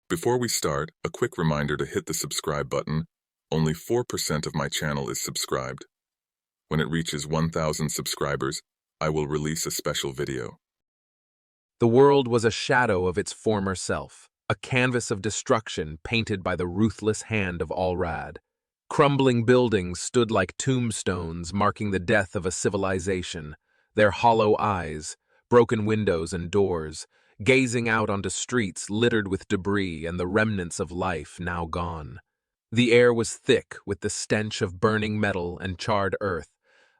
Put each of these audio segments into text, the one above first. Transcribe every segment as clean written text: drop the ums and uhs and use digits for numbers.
Before we start, a quick reminder to hit the subscribe button. Only 4% of my channel is subscribed. When it reaches 1,000 subscribers, I will release a special video. The world was a shadow of its former self, a canvas of destruction painted by the ruthless hand of Allrad. Crumbling buildings stood like tombstones marking the death of a civilization, their hollow eyes, broken windows and doors, gazing out onto streets littered with debris and the remnants of life now gone. The air was thick with the stench of burning metal and charred earth,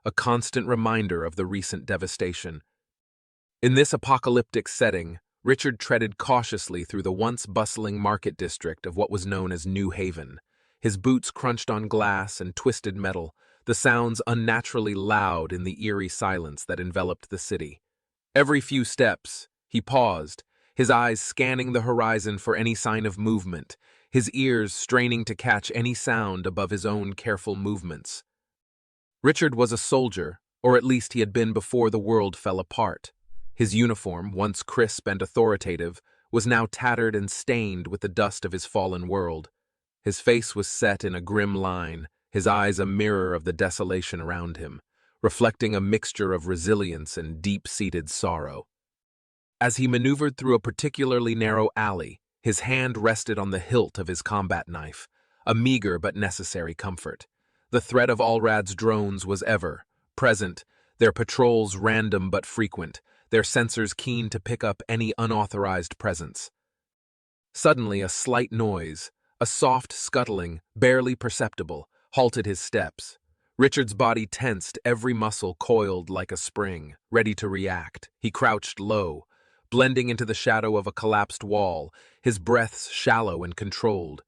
a constant reminder of the recent devastation. In this apocalyptic setting, Richard treaded cautiously through the once bustling market district of what was known as New Haven. His boots crunched on glass and twisted metal, the sounds unnaturally loud in the eerie silence that enveloped the city. Every few steps, he paused, his eyes scanning the horizon for any sign of movement, his ears straining to catch any sound above his own careful movements. Richard was a soldier, or at least he had been before the world fell apart. His uniform, once crisp and authoritative, was now tattered and stained with the dust of his fallen world. His face was set in a grim line, his eyes a mirror of the desolation around him, reflecting a mixture of resilience and deep-seated sorrow. As he maneuvered through a particularly narrow alley, his hand rested on the hilt of his combat knife, a meager but necessary comfort. The threat of Allrad's drones was ever present, their patrols random but frequent, their sensors keen to pick up any unauthorized presence. Suddenly, a slight noise, a soft scuttling, barely perceptible, halted his steps. Richard's body tensed, every muscle coiled like a spring, ready to react. He crouched low, blending into the shadow of a collapsed wall, his breaths shallow and controlled.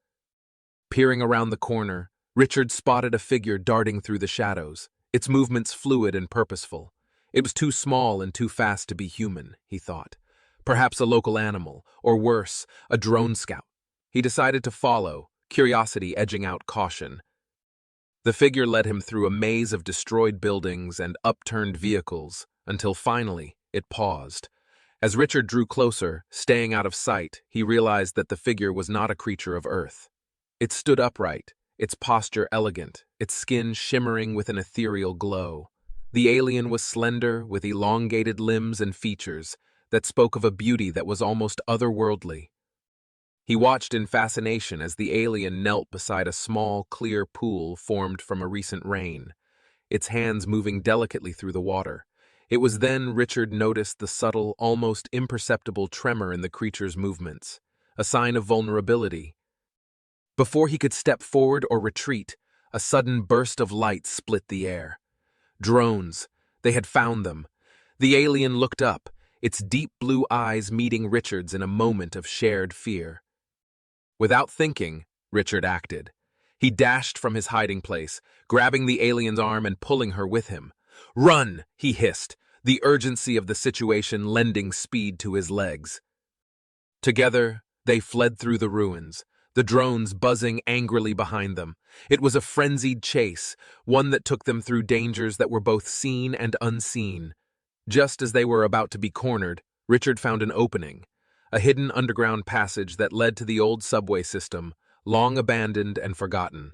Peering around the corner, Richard spotted a figure darting through the shadows, its movements fluid and purposeful. It was too small and too fast to be human, he thought. Perhaps a local animal, or worse, a drone scout. He decided to follow, curiosity edging out caution. The figure led him through a maze of destroyed buildings and upturned vehicles, until finally it paused. As Richard drew closer, staying out of sight, he realized that the figure was not a creature of Earth. It stood upright, its posture elegant, its skin shimmering with an ethereal glow. The alien was slender, with elongated limbs and features that spoke of a beauty that was almost otherworldly. He watched in fascination as the alien knelt beside a small, clear pool formed from a recent rain, its hands moving delicately through the water. It was then Richard noticed the subtle, almost imperceptible tremor in the creature's movements, a sign of vulnerability. Before he could step forward or retreat, a sudden burst of light split the air. Drones. They had found them. The alien looked up, its deep blue eyes meeting Richard's in a moment of shared fear. Without thinking, Richard acted. He dashed from his hiding place, grabbing the alien's arm and pulling her with him. "Run!" he hissed, the urgency of the situation lending speed to his legs. Together, they fled through the ruins, the drones buzzing angrily behind them. It was a frenzied chase, one that took them through dangers that were both seen and unseen. Just as they were about to be cornered, Richard found an opening, a hidden underground passage that led to the old subway system, long abandoned and forgotten.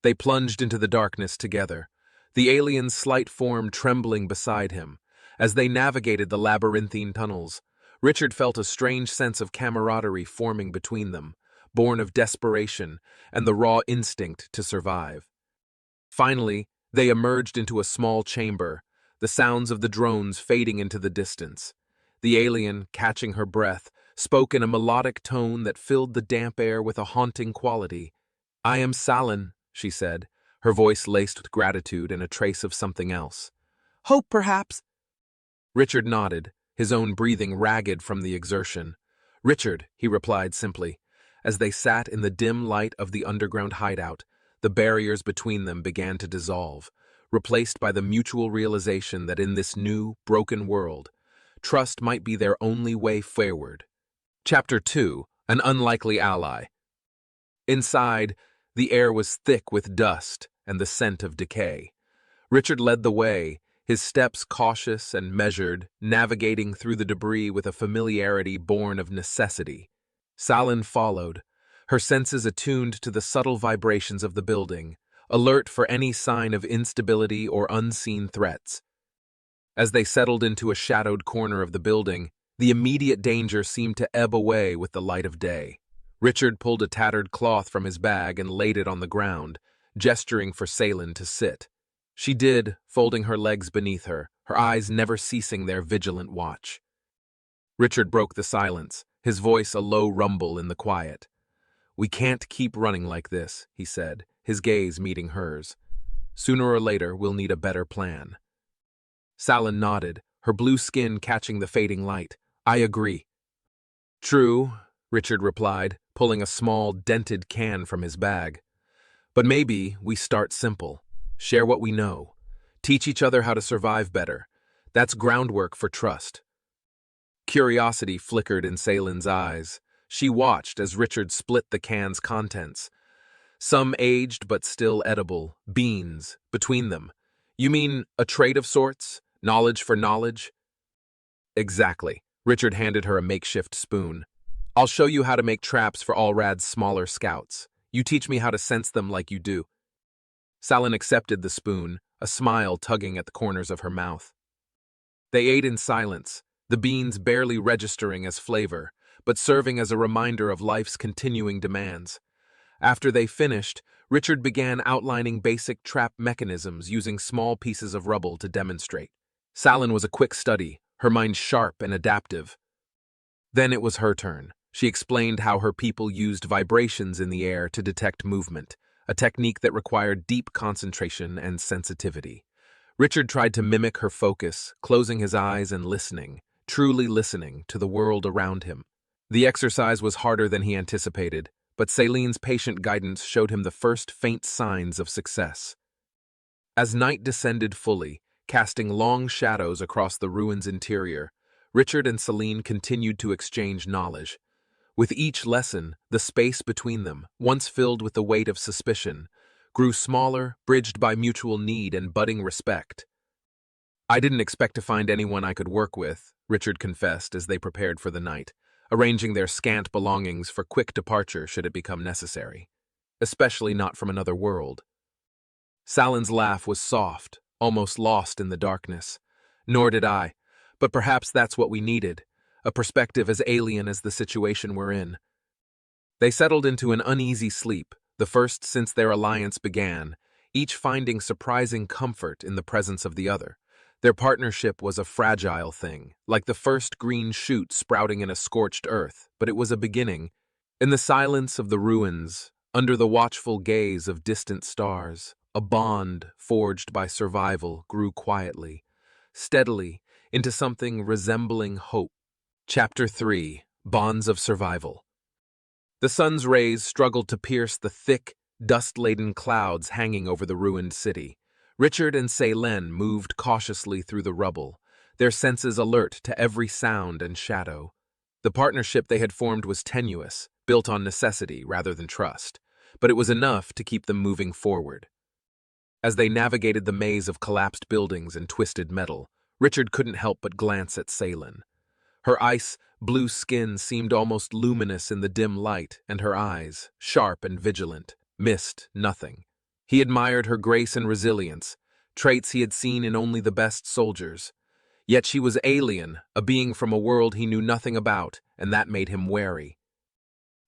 They plunged into the darkness together, the alien's slight form trembling beside him. As they navigated the labyrinthine tunnels, Richard felt a strange sense of camaraderie forming between them, born of desperation and the raw instinct to survive. Finally, they emerged into a small chamber, the sounds of the drones fading into the distance. The alien, catching her breath, spoke in a melodic tone that filled the damp air with a haunting quality. "I am Salin," she said, her voice laced with gratitude and a trace of something else. "Hope, perhaps?" Richard nodded, his own breathing ragged from the exertion. "Richard," he replied simply. As they sat in the dim light of the underground hideout, the barriers between them began to dissolve, replaced by the mutual realization that in this new, broken world, trust might be their only way forward. Chapter 2: An Unlikely Ally. Inside, the air was thick with dust and the scent of decay. Richard led the way, his steps cautious and measured, navigating through the debris with a familiarity born of necessity. Salin followed, her senses attuned to the subtle vibrations of the building, alert for any sign of instability or unseen threats. As they settled into a shadowed corner of the building, the immediate danger seemed to ebb away with the light of day. Richard pulled a tattered cloth from his bag and laid it on the ground, gesturing for Salin to sit. She did, folding her legs beneath her, her eyes never ceasing their vigilant watch. Richard broke the silence, his voice a low rumble in the quiet. "We can't keep running like this," he said, his gaze meeting hers. "Sooner or later, we'll need a better plan." Salin nodded, her blue skin catching the fading light. "I agree." "True," Richard replied, pulling a small, dented can from his bag. "But maybe we start simple. Share what we know. Teach each other how to survive better. That's groundwork for trust." Curiosity flickered in Salin's eyes. She watched as Richard split the can's contents. Some aged but still edible, beans, between them. "You mean a trade of sorts? Knowledge for knowledge?" "Exactly." Richard handed her a makeshift spoon. "I'll show you how to make traps for Allrad's smaller scouts. You teach me how to sense them like you do." Salin accepted the spoon, a smile tugging at the corners of her mouth. They ate in silence, the beans barely registering as flavor, but serving as a reminder of life's continuing demands. After they finished, Richard began outlining basic trap mechanisms using small pieces of rubble to demonstrate. Salin was a quick study, her mind sharp and adaptive. Then it was her turn. She explained how her people used vibrations in the air to detect movement, a technique that required deep concentration and sensitivity. Richard tried to mimic her focus, closing his eyes and listening, truly listening to the world around him. The exercise was harder than he anticipated, but Salin's patient guidance showed him the first faint signs of success. As night descended fully, casting long shadows across the ruin's interior, Richard and Salin continued to exchange knowledge. With each lesson, the space between them, once filled with the weight of suspicion, grew smaller, bridged by mutual need and budding respect. "I didn't expect to find anyone I could work with," Richard confessed as they prepared for the night, arranging their scant belongings for quick departure should it become necessary. "Especially not from another world." Salin's laugh was soft, almost lost in the darkness. "Nor did I, but perhaps that's what we needed, a perspective as alien as the situation we're in." They settled into an uneasy sleep, the first since their alliance began, each finding surprising comfort in the presence of the other. Their partnership was a fragile thing, like the first green shoot sprouting in a scorched earth, but it was a beginning. In the silence of the ruins, under the watchful gaze of distant stars, a bond forged by survival grew quietly, steadily, into something resembling hope. Chapter 3: Bonds of Survival. The sun's rays struggled to pierce the thick, dust-laden clouds hanging over the ruined city. Richard and Salin moved cautiously through the rubble, their senses alert to every sound and shadow. The partnership they had formed was tenuous, built on necessity rather than trust, but it was enough to keep them moving forward. As they navigated the maze of collapsed buildings and twisted metal, Richard couldn't help but glance at Salin. Her ice-blue skin seemed almost luminous in the dim light, and her eyes, sharp and vigilant, missed nothing. He admired her grace and resilience, traits he had seen in only the best soldiers. Yet she was alien, a being from a world he knew nothing about, and that made him wary.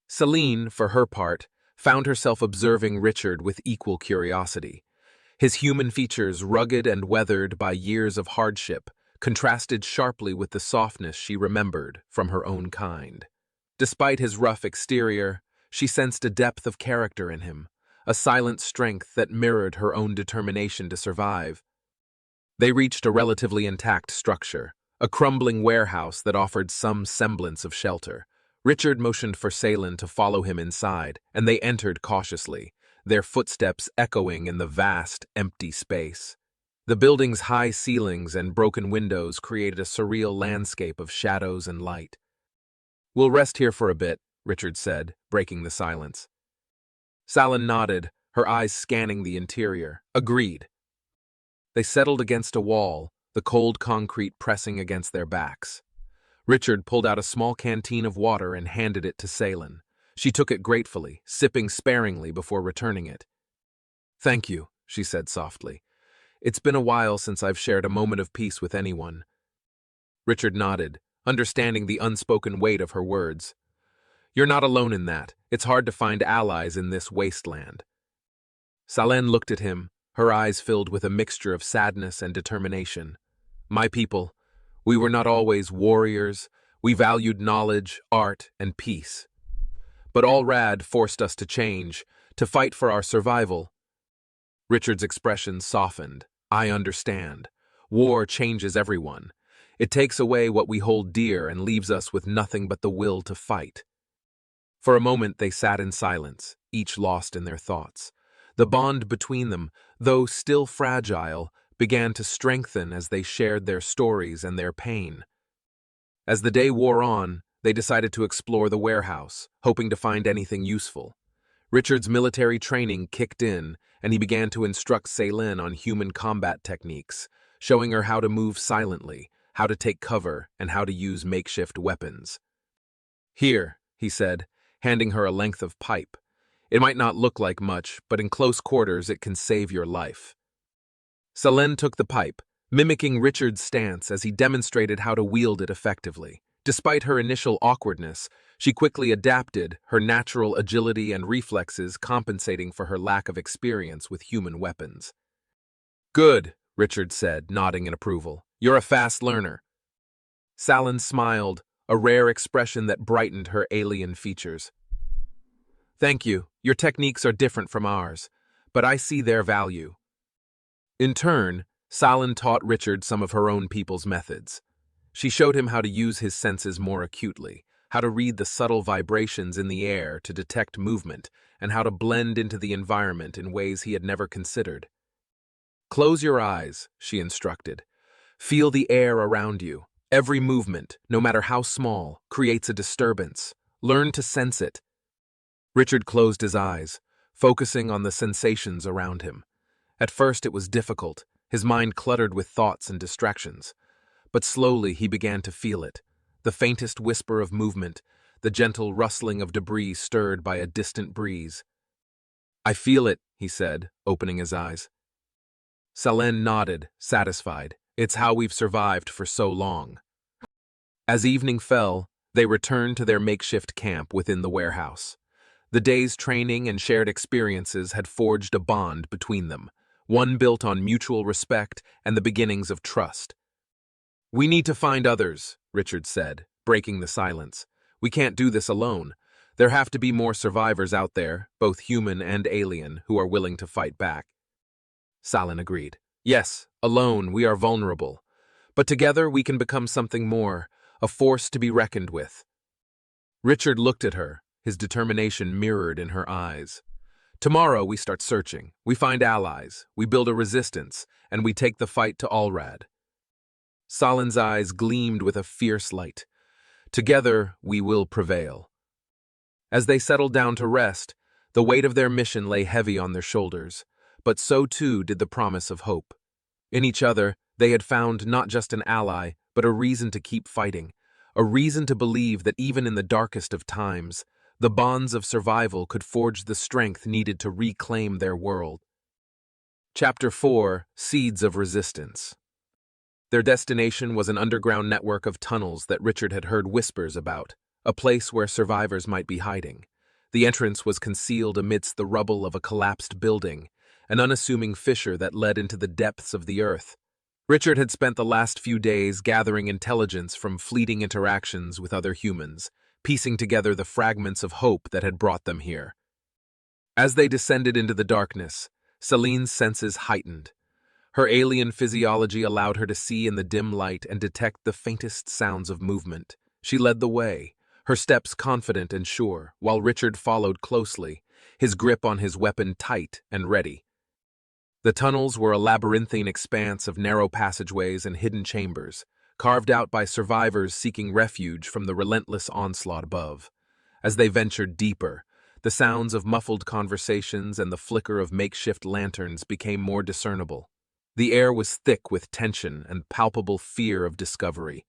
Salin, for her part, found herself observing Richard with equal curiosity. His human features, rugged and weathered by years of hardship, contrasted sharply with the softness she remembered from her own kind. Despite his rough exterior, she sensed a depth of character in him, a silent strength that mirrored her own determination to survive. They reached a relatively intact structure, a crumbling warehouse that offered some semblance of shelter. Richard motioned for Salin to follow him inside, and they entered cautiously, their footsteps echoing in the vast, empty space. The building's high ceilings and broken windows created a surreal landscape of shadows and light. "We'll rest here for a bit," Richard said, breaking the silence. Salin nodded, her eyes scanning the interior. "Agreed." They settled against a wall, the cold concrete pressing against their backs. Richard pulled out a small canteen of water and handed it to Salen. She took it gratefully, sipping sparingly before returning it. "Thank you," she said softly. "It's been a while since I've shared a moment of peace with anyone." Richard nodded, understanding the unspoken weight of her words. "You're not alone in that. It's hard to find allies in this wasteland." Salen looked at him, her eyes filled with a mixture of sadness and determination. "My people, we were not always warriors. We valued knowledge, art, and peace. But Allrad forced us to change, to fight for our survival." Richard's expression softened. "I understand. War changes everyone. It takes away what we hold dear and leaves us with nothing but the will to fight." For a moment they sat in silence, each lost in their thoughts. The bond between them, though still fragile, began to strengthen as they shared their stories and their pain. As the day wore on, they decided to explore the warehouse, hoping to find anything useful. Richard's military training kicked in, and he began to instruct Salen on human combat techniques, showing her how to move silently, how to take cover, and how to use makeshift weapons. "Here," he said, handing her a length of pipe. "It might not look like much, but in close quarters it can save your life." Salen took the pipe, mimicking Richard's stance as he demonstrated how to wield it effectively. Despite her initial awkwardness, she quickly adapted, her natural agility and reflexes compensating for her lack of experience with human weapons. "Good," Richard said, nodding in approval. "You're a fast learner." Salen smiled, a rare expression that brightened her alien features. "Thank you. Your techniques are different from ours, but I see their value." In turn, Salen taught Richard some of her own people's methods. She showed him how to use his senses more acutely, how to read the subtle vibrations in the air to detect movement, and how to blend into the environment in ways he had never considered. "Close your eyes," she instructed. "Feel the air around you. Every movement, no matter how small, creates a disturbance. Learn to sense it." Richard closed his eyes, focusing on the sensations around him. At first it was difficult, his mind cluttered with thoughts and distractions. But slowly he began to feel it, the faintest whisper of movement, the gentle rustling of debris stirred by a distant breeze. "I feel it," he said, opening his eyes. Salen nodded, satisfied. "It's how we've survived for so long." As evening fell, they returned to their makeshift camp within the warehouse. The day's training and shared experiences had forged a bond between them, one built on mutual respect and the beginnings of trust. "We need to find others," Richard said, breaking the silence. "We can't do this alone. There have to be more survivors out there, both human and alien, who are willing to fight back." Salen agreed. "Yes, alone we are vulnerable. But together we can become something more, a force to be reckoned with." Richard looked at her, his determination mirrored in her eyes. "Tomorrow we start searching. We find allies, we build a resistance, and we take the fight to Allrad." Salen's eyes gleamed with a fierce light. "Together we will prevail." As they settled down to rest, the weight of their mission lay heavy on their shoulders, but so too did the promise of hope. In each other, they had found not just an ally, but a reason to keep fighting, a reason to believe that even in the darkest of times, the bonds of survival could forge the strength needed to reclaim their world. Chapter 4: Seeds of Resistance. Their destination was an underground network of tunnels that Richard had heard whispers about, a place where survivors might be hiding. The entrance was concealed amidst the rubble of a collapsed building, an unassuming fissure that led into the depths of the earth. Richard had spent the last few days gathering intelligence from fleeting interactions with other humans, piecing together the fragments of hope that had brought them here. As they descended into the darkness, Selene's senses heightened. Her alien physiology allowed her to see in the dim light and detect the faintest sounds of movement. She led the way, her steps confident and sure, while Richard followed closely, his grip on his weapon tight and ready. The tunnels were a labyrinthine expanse of narrow passageways and hidden chambers, carved out by survivors seeking refuge from the relentless onslaught above. As they ventured deeper, the sounds of muffled conversations and the flicker of makeshift lanterns became more discernible. The air was thick with tension and palpable fear of discovery.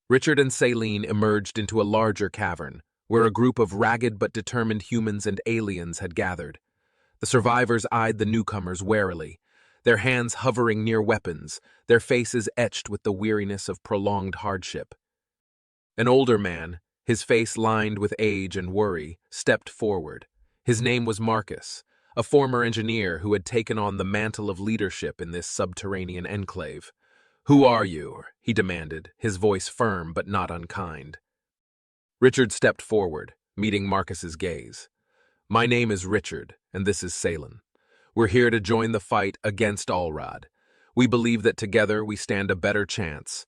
Richard and Saline emerged into a larger cavern, where a group of ragged but determined humans and aliens had gathered. The survivors eyed the newcomers warily, their hands hovering near weapons, their faces etched with the weariness of prolonged hardship. An older man, his face lined with age and worry, stepped forward. His name was Marcus, a former engineer who had taken on the mantle of leadership in this subterranean enclave. "Who are you?" he demanded, his voice firm but not unkind. Richard stepped forward, meeting Marcus's gaze. "My name is Richard, and this is Salen. We're here to join the fight against Allrad. We believe that together we stand a better chance."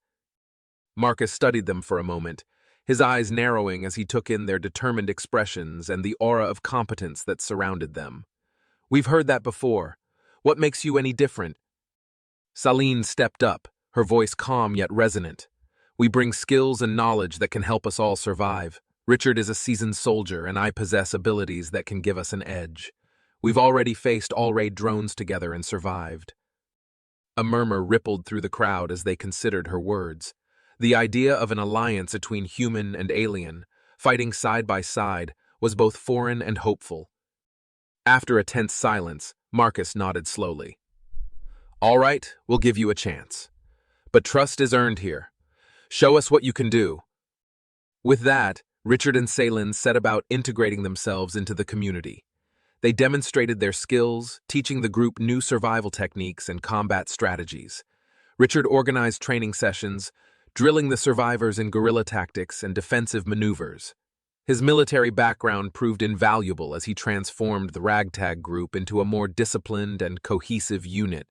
Marcus studied them for a moment, his eyes narrowing as he took in their determined expressions and the aura of competence that surrounded them. "We've heard that before. What makes you any different?" Saline stepped up, her voice calm yet resonant. "We bring skills and knowledge that can help us all survive. Richard is a seasoned soldier, and I possess abilities that can give us an edge. We've already faced all-raid drones together and survived." A murmur rippled through the crowd as they considered her words. The idea of an alliance between human and alien, fighting side by side, was both foreign and hopeful. After a tense silence, Marcus nodded slowly. "All right, we'll give you a chance. But trust is earned here. Show us what you can do." With that, Richard and Salen set about integrating themselves into the community. They demonstrated their skills, teaching the group new survival techniques and combat strategies. Richard organized training sessions, drilling the survivors in guerrilla tactics and defensive maneuvers. His military background proved invaluable as he transformed the ragtag group into a more disciplined and cohesive unit.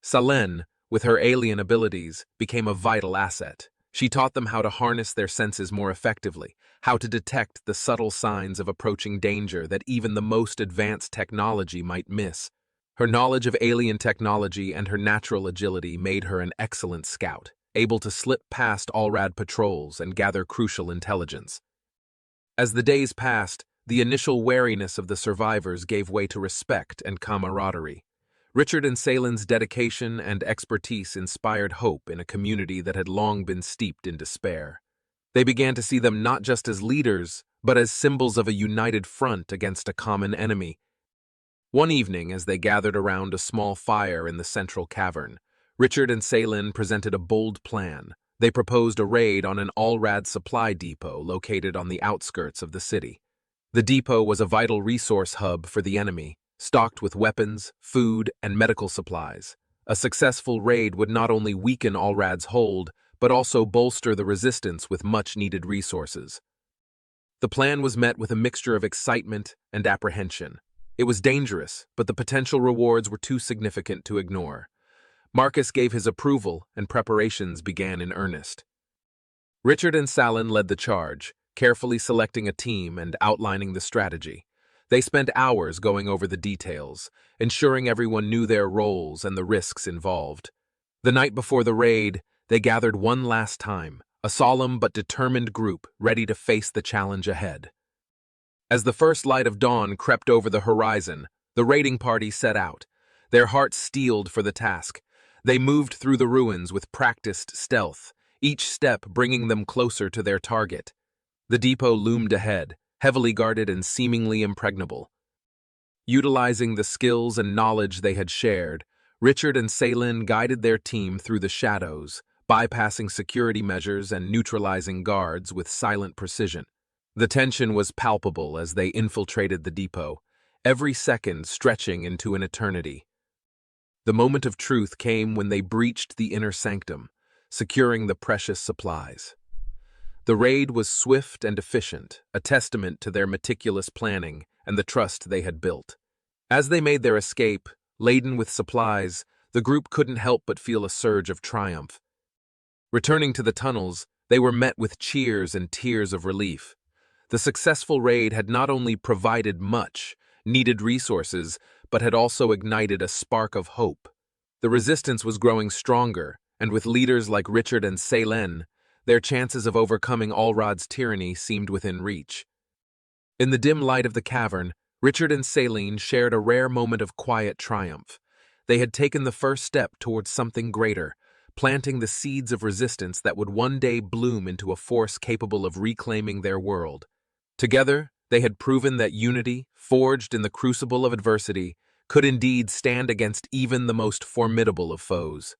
Salen, with her alien abilities, became a vital asset. She taught them how to harness their senses more effectively, how to detect the subtle signs of approaching danger that even the most advanced technology might miss. Her knowledge of alien technology and her natural agility made her an excellent scout, able to slip past Allrad patrols and gather crucial intelligence. As the days passed, the initial wariness of the survivors gave way to respect and camaraderie. Richard and Salen's dedication and expertise inspired hope in a community that had long been steeped in despair. They began to see them not just as leaders, but as symbols of a united front against a common enemy. One evening, as they gathered around a small fire in the central cavern, Richard and Salen presented a bold plan. They proposed a raid on an Allrad supply depot located on the outskirts of the city. The depot was a vital resource hub for the enemy, stocked with weapons, food, and medical supplies. A successful raid would not only weaken Allrad's hold, but also bolster the resistance with much-needed resources. The plan was met with a mixture of excitement and apprehension. It was dangerous, but the potential rewards were too significant to ignore. Marcus gave his approval, and preparations began in earnest. Richard and Salen led the charge, carefully selecting a team and outlining the strategy. They spent hours going over the details, ensuring everyone knew their roles and the risks involved. The night before the raid, they gathered one last time, a solemn but determined group ready to face the challenge ahead. As the first light of dawn crept over the horizon, the raiding party set out, their hearts steeled for the task. They moved through the ruins with practiced stealth, each step bringing them closer to their target. The depot loomed ahead, heavily guarded and seemingly impregnable. Utilizing the skills and knowledge they had shared, Richard and Salen guided their team through the shadows, bypassing security measures and neutralizing guards with silent precision. The tension was palpable as they infiltrated the depot, every second stretching into an eternity. The moment of truth came when they breached the inner sanctum, securing the precious supplies. The raid was swift and efficient, a testament to their meticulous planning and the trust they had built. As they made their escape, laden with supplies, the group couldn't help but feel a surge of triumph. Returning to the tunnels, they were met with cheers and tears of relief. The successful raid had not only provided much-needed resources, but had also ignited a spark of hope. The resistance was growing stronger, and with leaders like Richard and Salen, their chances of overcoming Allrad's tyranny seemed within reach. In the dim light of the cavern, Richard and Salen shared a rare moment of quiet triumph. They had taken the first step towards something greater, planting the seeds of resistance that would one day bloom into a force capable of reclaiming their world. Together, they had proven that unity, forged in the crucible of adversity, could indeed stand against even the most formidable of foes.